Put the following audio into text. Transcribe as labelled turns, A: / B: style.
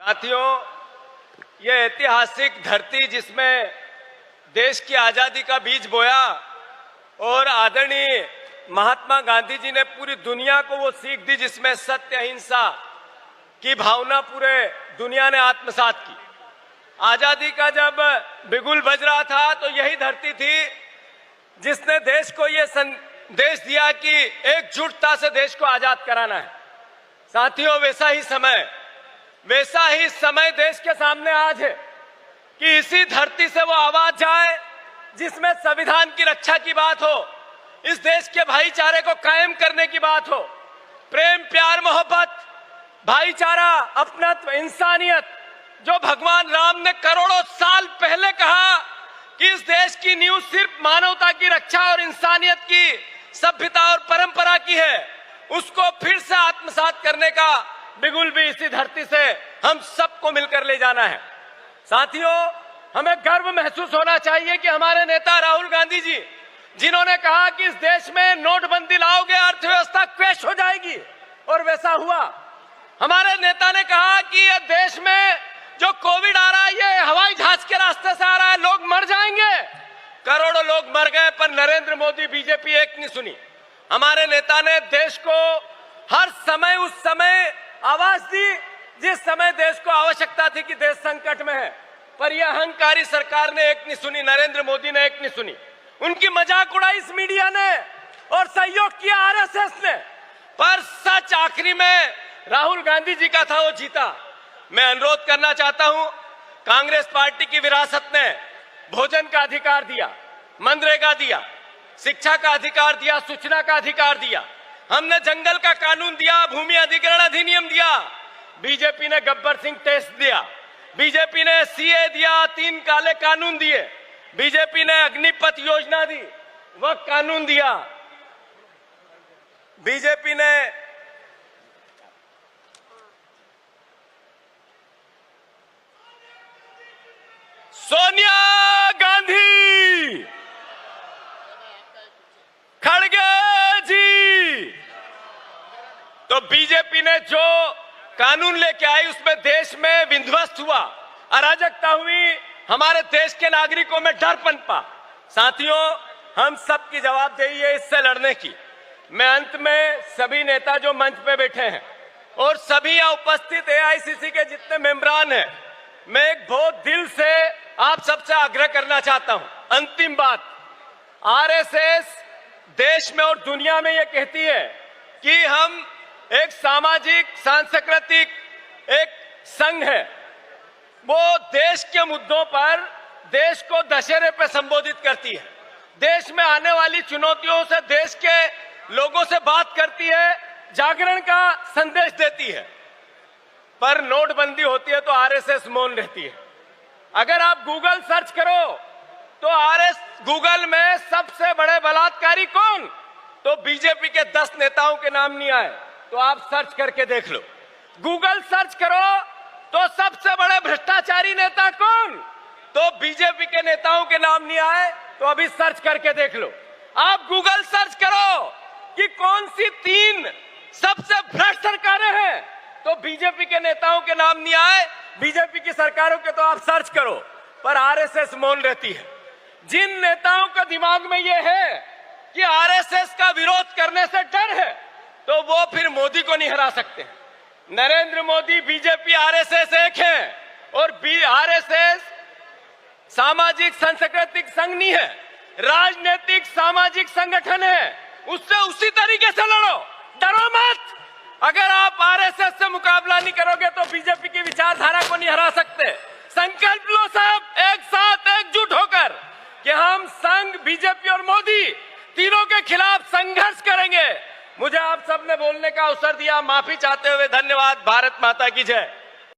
A: साथियों, ये ऐतिहासिक धरती जिसमें देश की आजादी का बीज बोया और आदरणीय महात्मा गांधी जी ने पूरी दुनिया को वो सीख दी जिसमें सत्य अहिंसा की भावना पूरे दुनिया ने आत्मसात की। आजादी का जब बिगुल बज रहा था तो यही धरती थी जिसने देश को ये संदेश दिया कि एकजुटता से देश को आजाद कराना है। साथियों, वैसा ही समय देश के सामने आज है कि इसी धरती से वो आवाज जाए जिसमें संविधान की रक्षा की बात हो, इस देश के भाईचारे को कायम करने की बात हो, प्रेम प्यार मोहब्बत भाईचारा अपनत्व इंसानियत, जो भगवान राम ने करोड़ों साल पहले कहा कि इस देश की नींव सिर्फ मानवता की रक्षा और इंसानियत की सभ्यता और परंपरा की है, उसको फिर से आत्मसात करने का बिगुल भी इसी धरती से हम सबको मिलकर ले जाना है। साथियों, हमें गर्व महसूस होना चाहिए कि हमारे नेता राहुल गांधी जी, जिन्होंने कहा कि इस देश में नोटबंदी लाओगे अर्थव्यवस्था क्रैश हो जाएगी, और वैसा हुआ। हमारे नेता ने कहा कि ये देश में जो कोविड आ रहा है ये हवाई जहाज के रास्ते से आ रहा है, लोग मर जाएंगे। करोड़ों लोग मर गए पर नरेंद्र मोदी बीजेपी एक नहीं सुनी। हमारे नेता ने देश को हर समय उस समय आवाज दी जिस समय देश को आवश्यकता थी कि देश संकट में है, पर यह अहंकारी सरकार ने एक नहीं सुनी, नरेंद्र मोदी ने एक नहीं सुनी। उनकी मजाक उड़ाई इस मीडिया ने और सहयोग किया आरएसएस ने, पर सच आखिरी में राहुल गांधी जी का था, वो जीता। मैं अनुरोध करना चाहता हूं, कांग्रेस पार्टी की विरासत ने भोजन का अधिकार दिया, मनरेगा दिया, शिक्षा का अधिकार दिया, सूचना का अधिकार दिया, हमने जंगल का कानून दिया, भूमि अधिग्रहण अधिनियम दिया। बीजेपी ने गब्बर सिंह टेस्ट दिया, बीजेपी ने सीए दिया, 3 काले कानून दिए, बीजेपी ने अग्निपथ योजना दी, वह कानून दिया, बीजेपी ने सोनिया गांधी, खड़गे जी, तो बीजेपी ने जो कानून लेके आई उसमें देश में विध्वस्त हुआ, अराजकता हुई, हमारे देश के नागरिकों में डर पनपा। साथियों, हम सब की जवाबदेही है इससे लड़ने की। मैं अंत में सभी नेता जो मंच पे बैठे हैं और सभी यहाँ उपस्थित एआईसीसी के जितने मेंबरान हैं, मैं एक बहुत दिल से आप सबसे आग्रह करना चाहता हूं। अंतिम बात, आरएसएस देश में और दुनिया में ये कहती है कि हम एक सामाजिक सांस्कृतिक एक संघ है, वो देश के मुद्दों पर देश को दशहरे पे संबोधित करती है, देश में आने वाली चुनौतियों से देश के लोगों से बात करती है, जागरण का संदेश देती है, पर नोटबंदी होती है तो आरएसएस मौन रहती है। अगर आप गूगल सर्च करो तो गूगल में सबसे बड़े बलात्कारी कौन, तो बीजेपी के 10 नेताओं के नाम नहीं आए, तो आप सर्च करके देख लो। गूगल सर्च करो तो सबसे बड़े भ्रष्टाचारी नेता कौन, तो बीजेपी के नेताओं के नाम नहीं आए, तो अभी सर्च करके देख लो। आप गूगल सर्च करो कि कौन सी 3 सबसे भ्रष्ट सरकारें हैं, तो बीजेपी के नेताओं के नाम नहीं आए, बीजेपी की सरकारों के तो आप सर्च करो, पर आरएसएस मौन रहती है। जिन नेताओं का दिमाग में यह है कि आरएसएस का विरोध करने से डर है, तो वो फिर मोदी को नहीं हरा सकते। नरेंद्र मोदी, बीजेपी, आरएसएस एक है, और आरएसएस सामाजिक सांस्कृतिक संघ नहीं है, राजनीतिक सामाजिक संगठन है। उससे उसी तरीके से लड़ो, डरो मत। अगर आप आरएसएस से मुकाबला नहीं करोगे तो बीजेपी की विचारधारा को नहीं हरा सकते। संकल्प लो सब एक साथ एकजुट होकर कि हम संघ, बीजेपी और मोदी तीनों के खिलाफ संघर्ष करेंगे। मुझे आप सबने बोलने का अवसर दिया, माफी चाहते हुए धन्यवाद। भारत माता की जय।